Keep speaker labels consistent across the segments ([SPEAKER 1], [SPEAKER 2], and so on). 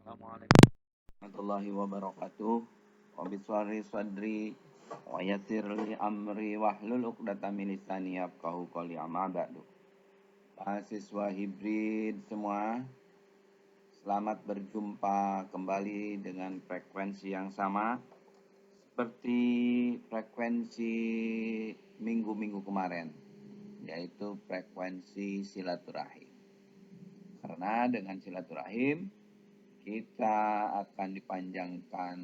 [SPEAKER 1] Assalamualaikum warahmatullahi wabarakatuh. Wabiswari sadri wa yassir li amri wahlul 'uqdatam min lisani yafqahu qawli amma ba'du. Mahasiswa hibrid semua, selamat berjumpa kembali dengan frekuensi yang sama seperti frekuensi minggu-minggu kemarin, yaitu frekuensi silaturahim. Karena dengan silaturahim kita akan dipanjangkan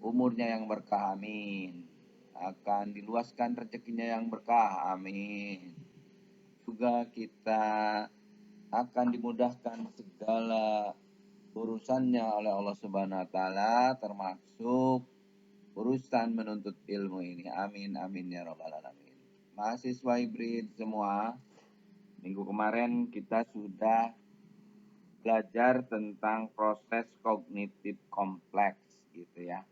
[SPEAKER 1] umurnya yang berkah, amin. Akan diluaskan rezekinya yang berkah, amin. Juga kita akan dimudahkan segala urusannya oleh Allah Subhanahu wa taala, termasuk urusan menuntut ilmu ini. Amin amin ya rabbal alamin. Mahasiswa hibrid semua, minggu kemarin kita sudah belajar tentang proses kognitif kompleks gitu ya.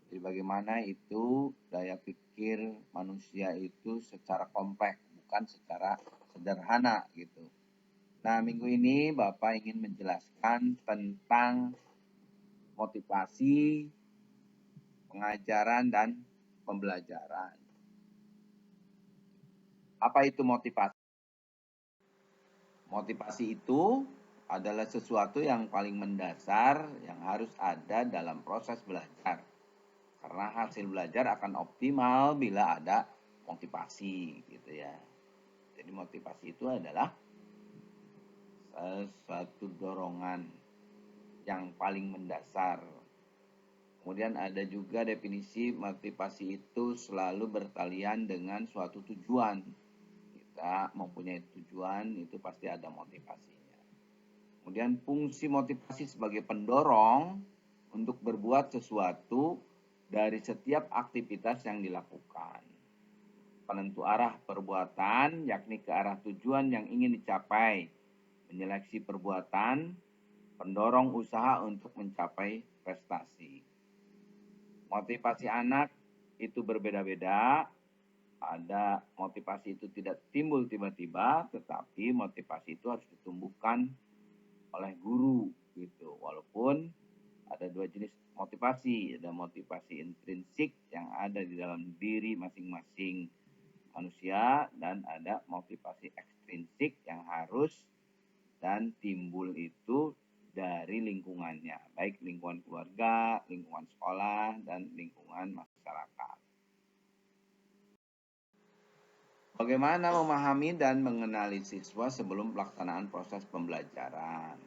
[SPEAKER 1] Jadi bagaimana itu daya pikir manusia itu secara kompleks, bukan secara sederhana gitu. Nah, minggu ini Bapak ingin menjelaskan tentang motivasi, pengajaran, dan pembelajaran. Apa itu motivasi? Motivasi itu adalah sesuatu yang paling mendasar yang harus ada dalam proses belajar. Karena hasil belajar akan optimal bila ada motivasi gitu ya. Jadi motivasi itu adalah suatu dorongan yang paling mendasar. Kemudian ada juga definisi motivasi itu selalu bertalian dengan suatu tujuan. Kita mempunyai tujuan itu pasti ada motivasinya. Kemudian fungsi motivasi sebagai pendorong untuk berbuat sesuatu dari setiap aktivitas yang dilakukan. Penentu arah perbuatan, yakni ke arah tujuan yang ingin dicapai. Menyeleksi perbuatan, pendorong usaha untuk mencapai prestasi. Motivasi anak itu berbeda-beda. Ada motivasi itu tidak timbul tiba-tiba, tetapi motivasi itu harus ditumbuhkan oleh guru gitu. Walaupun ada dua jenis motivasi, ada motivasi intrinsik yang ada di dalam diri masing-masing manusia dan ada motivasi ekstrinsik yang harus dan timbul itu dari lingkungannya, baik lingkungan keluarga, lingkungan sekolah, dan lingkungan masyarakat. Bagaimana memahami dan mengenali siswa sebelum pelaksanaan proses pembelajaran?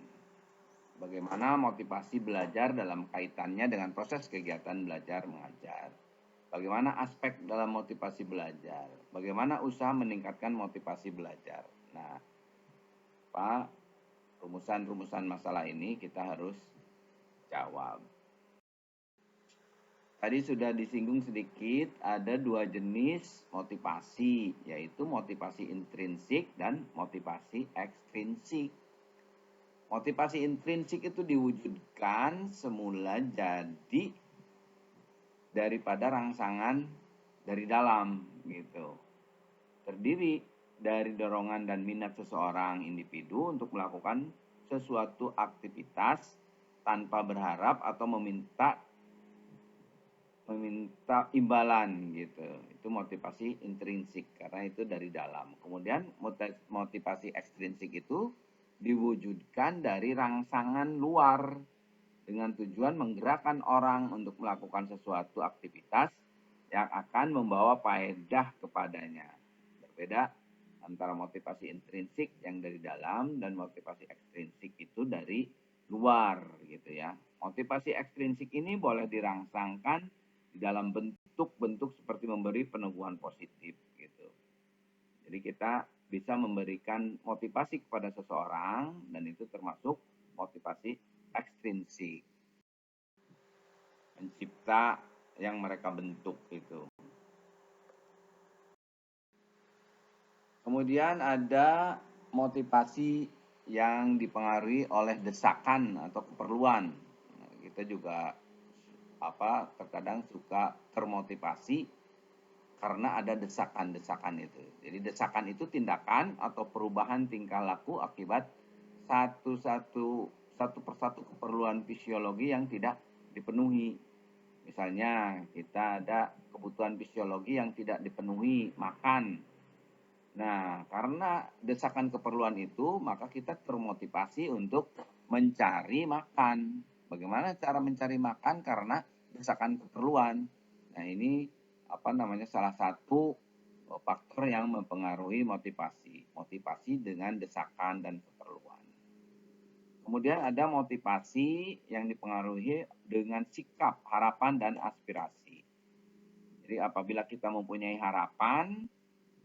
[SPEAKER 1] Bagaimana motivasi belajar dalam kaitannya dengan proses kegiatan belajar mengajar? Bagaimana aspek dalam motivasi belajar? Bagaimana usaha meningkatkan motivasi belajar? Nah, rumusan-rumusan masalah ini kita harus jawab. Tadi sudah disinggung sedikit, ada dua jenis motivasi, yaitu motivasi intrinsik dan motivasi ekstrinsik. Motivasi intrinsik itu diwujudkan semula jadi daripada rangsangan dari dalam gitu. Terdiri dari dorongan dan minat seseorang individu untuk melakukan sesuatu aktivitas tanpa berharap atau meminta imbalan gitu. Itu motivasi intrinsik karena itu dari dalam. Kemudian motivasi ekstrinsik itu diwujudkan dari rangsangan luar dengan tujuan menggerakkan orang untuk melakukan sesuatu aktivitas yang akan membawa faedah kepadanya. Berbeda antara motivasi intrinsik yang dari dalam dan motivasi ekstrinsik itu dari luar gitu ya. Motivasi ekstrinsik ini boleh dirangsangkan di dalam bentuk-bentuk seperti memberi peneguhan positif gitu. Jadi kita bisa memberikan motivasi kepada seseorang dan itu termasuk motivasi ekstrinsik. Mencipta yang mereka bentuk itu. Kemudian ada motivasi yang dipengaruhi oleh desakan atau keperluan. Nah, kita juga terkadang suka termotivasi karena ada desakan-desakan itu. Jadi desakan itu tindakan atau perubahan tingkah laku akibat satu persatu keperluan fisiologi yang tidak dipenuhi. Misalnya kita ada kebutuhan fisiologi yang tidak dipenuhi, makan. Nah, karena desakan keperluan itu, maka kita termotivasi untuk mencari makan. Bagaimana cara mencari makan? Karena desakan keperluan. Nah, ini salah satu faktor yang mempengaruhi motivasi. Motivasi dengan desakan dan keperluan. Kemudian ada motivasi yang dipengaruhi dengan sikap, harapan, dan aspirasi. Jadi apabila kita mempunyai harapan,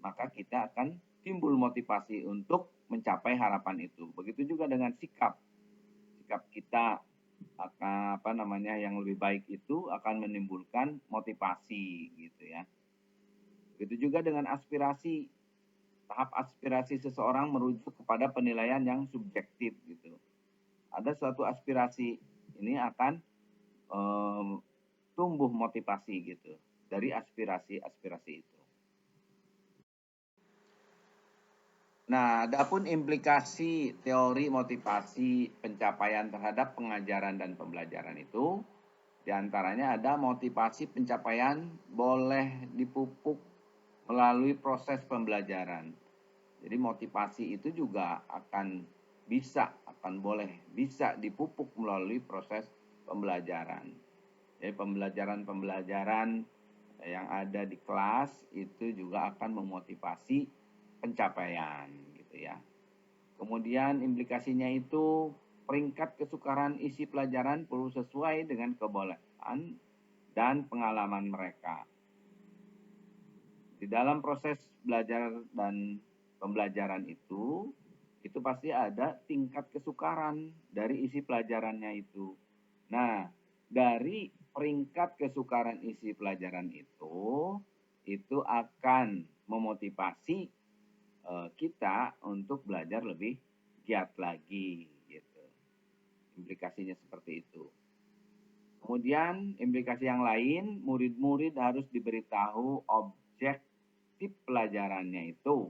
[SPEAKER 1] maka kita akan timbul motivasi untuk mencapai harapan itu. Begitu juga dengan sikap. Sikap kita yang lebih baik itu akan menimbulkan motivasi gitu ya. Begitu juga dengan aspirasi. Tahap aspirasi seseorang merujuk kepada penilaian yang subjektif gitu. Ada suatu aspirasi ini akan tumbuh motivasi gitu dari aspirasi itu. Nah, adapun implikasi teori motivasi pencapaian terhadap pengajaran dan pembelajaran itu, diantaranya ada motivasi pencapaian boleh dipupuk melalui proses pembelajaran. Jadi motivasi itu juga akan bisa dipupuk melalui proses pembelajaran. Jadi pembelajaran yang ada di kelas itu juga akan memotivasi pencapaian gitu ya. Kemudian implikasinya itu peringkat kesukaran isi pelajaran perlu sesuai dengan kebolehan dan pengalaman mereka. Di dalam proses belajar dan pembelajaran itu pasti ada tingkat kesukaran dari isi pelajarannya itu. Nah, dari peringkat kesukaran isi pelajaran itu akan memotivasi kita untuk belajar lebih giat lagi gitu. Implikasinya seperti itu. Kemudian implikasi yang lain, murid-murid harus diberitahu objektif pelajarannya itu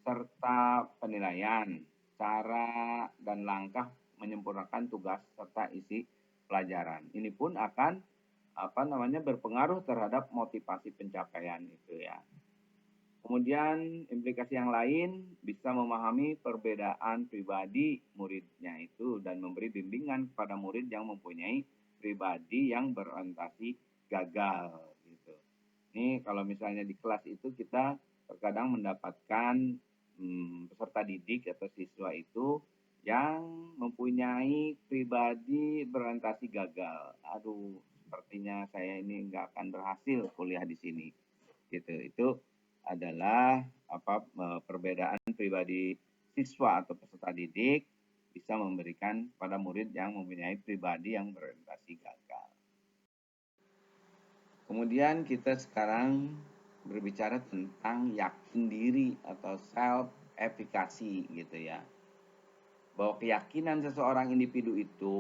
[SPEAKER 1] serta penilaian, cara dan langkah menyempurnakan tugas serta isi pelajaran. Ini pun akan berpengaruh terhadap motivasi pencapaian itu ya. Kemudian implikasi yang lain bisa memahami perbedaan pribadi muridnya itu dan memberi bimbingan kepada murid yang mempunyai pribadi yang berorientasi gagal gitu. Ini kalau misalnya di kelas itu kita terkadang mendapatkan peserta didik atau siswa itu yang mempunyai pribadi berorientasi gagal. Aduh, sepertinya saya ini nggak akan berhasil kuliah di sini. Gitu. Itu adalah perbedaan pribadi siswa atau peserta didik bisa memberikan pada murid yang mempunyai pribadi yang berorientasi gagal. Kemudian kita sekarang berbicara tentang yakin diri atau self efficacy gitu ya. Bahwa keyakinan seseorang individu itu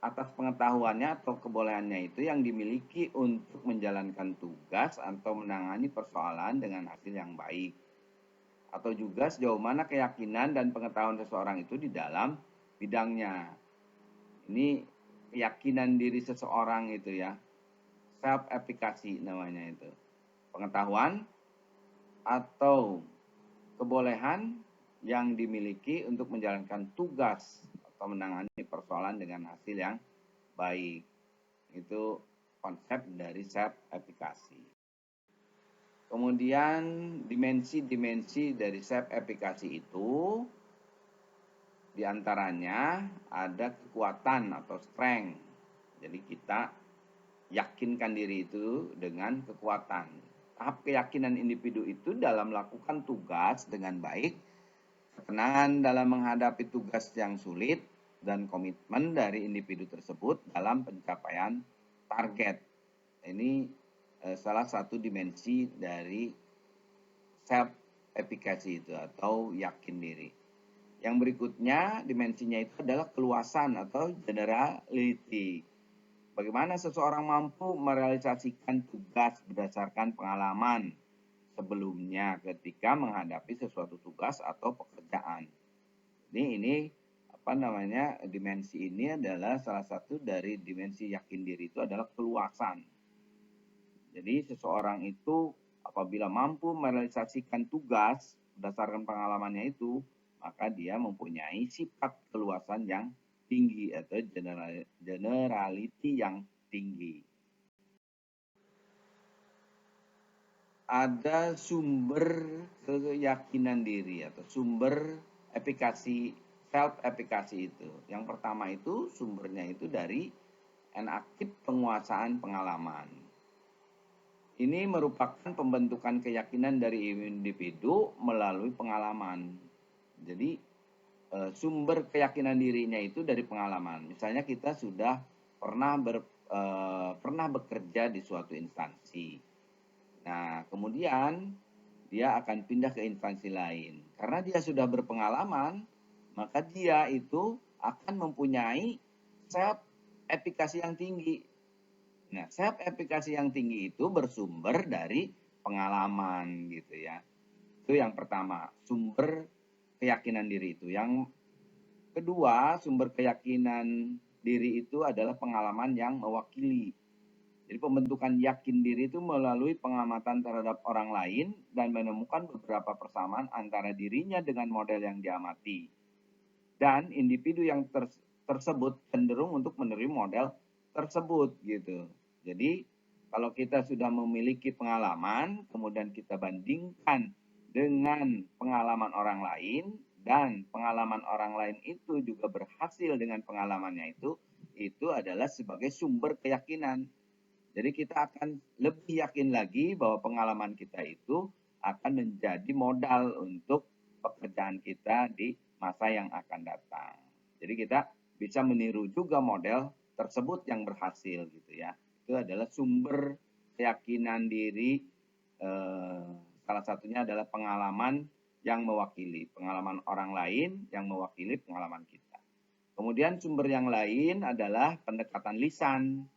[SPEAKER 1] atas pengetahuannya atau kebolehannya itu yang dimiliki untuk menjalankan tugas atau menangani persoalan dengan hasil yang baik. Atau juga sejauh mana keyakinan dan pengetahuan seseorang itu di dalam bidangnya. Ini keyakinan diri seseorang itu ya. Self efficacy namanya itu. Pengetahuan atau kebolehan yang dimiliki untuk menjalankan tugas atau menangani persoalan dengan hasil yang baik. Itu konsep dari self efficacy. Kemudian dimensi-dimensi dari self efficacy itu diantaranya ada kekuatan atau strength. Jadi kita yakinkan diri itu dengan kekuatan. Tahap keyakinan individu itu dalam melakukan tugas dengan baik, ketenangan dalam menghadapi tugas yang sulit, dan komitmen dari individu tersebut dalam pencapaian target. Ini salah satu dimensi dari self efficacy itu atau yakin diri. Yang berikutnya dimensinya itu adalah keluasan atau generality. Bagaimana seseorang mampu merealisasikan tugas berdasarkan pengalaman sebelumnya ketika menghadapi sesuatu tugas atau pekerjaan. Ini dimensi ini adalah salah satu dari dimensi yakin diri itu adalah keluasan. Jadi seseorang itu apabila mampu merealisasikan tugas berdasarkan pengalamannya itu, maka dia mempunyai sifat keluasan yang tinggi atau generality yang tinggi. Ada sumber keyakinan diri atau sumber efikasi self efikasi itu. Yang pertama itu sumbernya itu dari enaktif penguasaan pengalaman. Ini merupakan pembentukan keyakinan dari individu melalui pengalaman. Jadi sumber keyakinan dirinya itu dari pengalaman. Misalnya kita sudah pernah bekerja di suatu instansi. Nah, kemudian dia akan pindah ke instansi lain. Karena dia sudah berpengalaman, maka dia itu akan mempunyai self efikasi yang tinggi. Nah, self efikasi yang tinggi itu bersumber dari pengalaman gitu ya. Itu yang pertama, sumber keyakinan diri itu. Yang kedua, sumber keyakinan diri itu adalah pengalaman yang mewakili. Jadi pembentukan yakin diri itu melalui pengamatan terhadap orang lain dan menemukan beberapa persamaan antara dirinya dengan model yang diamati. Dan individu yang tersebut cenderung untuk meniru model tersebut gitu. Jadi kalau kita sudah memiliki pengalaman, kemudian kita bandingkan dengan pengalaman orang lain, dan pengalaman orang lain itu juga berhasil dengan pengalamannya itu adalah sebagai sumber keyakinan. Jadi kita akan lebih yakin lagi bahwa pengalaman kita itu akan menjadi modal untuk pekerjaan kita di masa yang akan datang. Jadi kita bisa meniru juga model tersebut yang berhasil gitu ya. Itu adalah sumber keyakinan diri. Salah satunya adalah pengalaman yang mewakili, pengalaman orang lain yang mewakili pengalaman kita. Kemudian sumber yang lain adalah pendekatan lisan.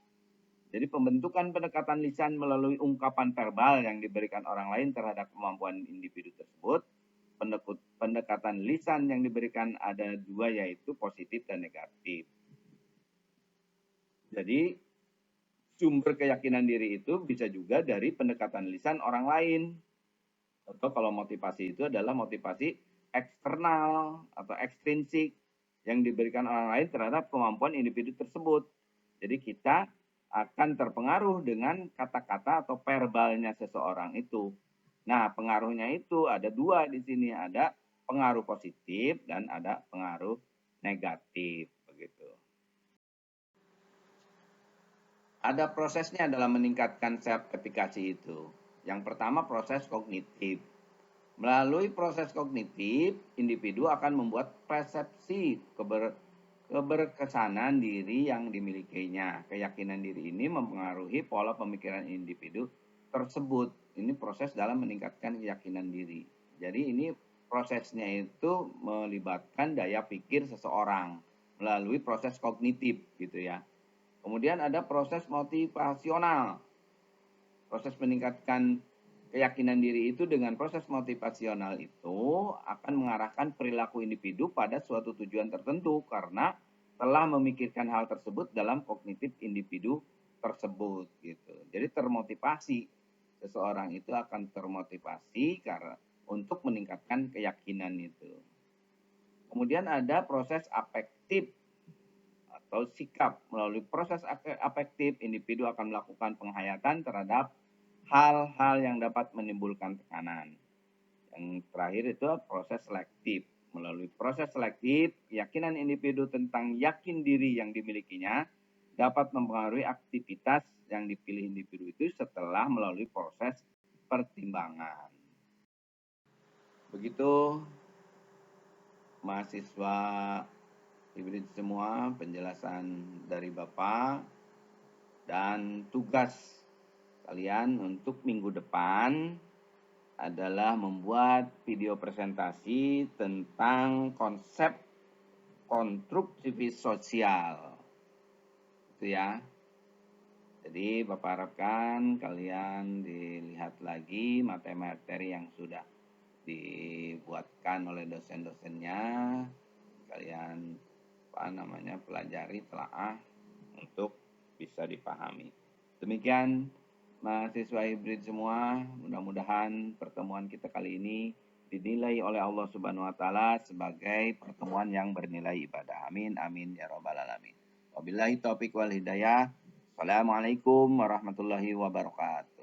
[SPEAKER 1] Jadi pembentukan pendekatan lisan melalui ungkapan verbal yang diberikan orang lain terhadap kemampuan individu tersebut. Pendekatan lisan yang diberikan ada dua, yaitu positif dan negatif. Jadi sumber keyakinan diri itu bisa juga dari pendekatan lisan orang lain. Atau kalau motivasi itu adalah motivasi eksternal atau ekstrinsik yang diberikan orang lain terhadap kemampuan individu tersebut. Jadi kita akan terpengaruh dengan kata-kata atau verbalnya seseorang itu. Nah, pengaruhnya itu ada dua di sini, ada pengaruh positif dan ada pengaruh negatif begitu. Ada prosesnya dalam meningkatkan self efikasi itu. Yang pertama proses kognitif. Melalui proses kognitif, individu akan membuat persepsi keberkesanan diri yang dimilikinya. Keyakinan diri ini mempengaruhi pola pemikiran individu tersebut. Ini proses dalam meningkatkan keyakinan diri. Jadi ini prosesnya itu melibatkan daya pikir seseorang melalui proses kognitif gitu ya. Kemudian ada proses motivasional. Proses meningkatkan keyakinan diri itu dengan proses motivasional itu akan mengarahkan perilaku individu pada suatu tujuan tertentu karena telah memikirkan hal tersebut dalam kognitif individu tersebut gitu. Jadi termotivasi, seseorang itu akan termotivasi karena untuk meningkatkan keyakinan itu. Kemudian ada proses afektif atau sikap. Melalui proses afektif, individu akan melakukan penghayatan terhadap hal-hal yang dapat menimbulkan tekanan. Yang terakhir itu proses selektif. Melalui proses selektif, keyakinan individu tentang yakin diri yang dimilikinya dapat mempengaruhi aktivitas yang dipilih individu itu setelah melalui proses pertimbangan. Begitu mahasiswa hibrid semua penjelasan dari Bapak, dan tugas kalian untuk minggu depan adalah membuat video presentasi tentang konsep konstruktivis sosial. Itu ya. Jadi Bapak harapkan kalian dilihat lagi materi-materi yang sudah dibuatkan oleh dosen-dosennya. Kalian pelajari, telaah untuk bisa dipahami. Demikian mahasiswa hibrid semua, mudah-mudahan pertemuan kita kali ini dinilai oleh Allah Subhanahu wa taala sebagai pertemuan yang bernilai ibadah. Amin amin ya rabbal alamin. Wabillahi taufik wal hidayah. Assalamualaikum warahmatullahi wabarakatuh.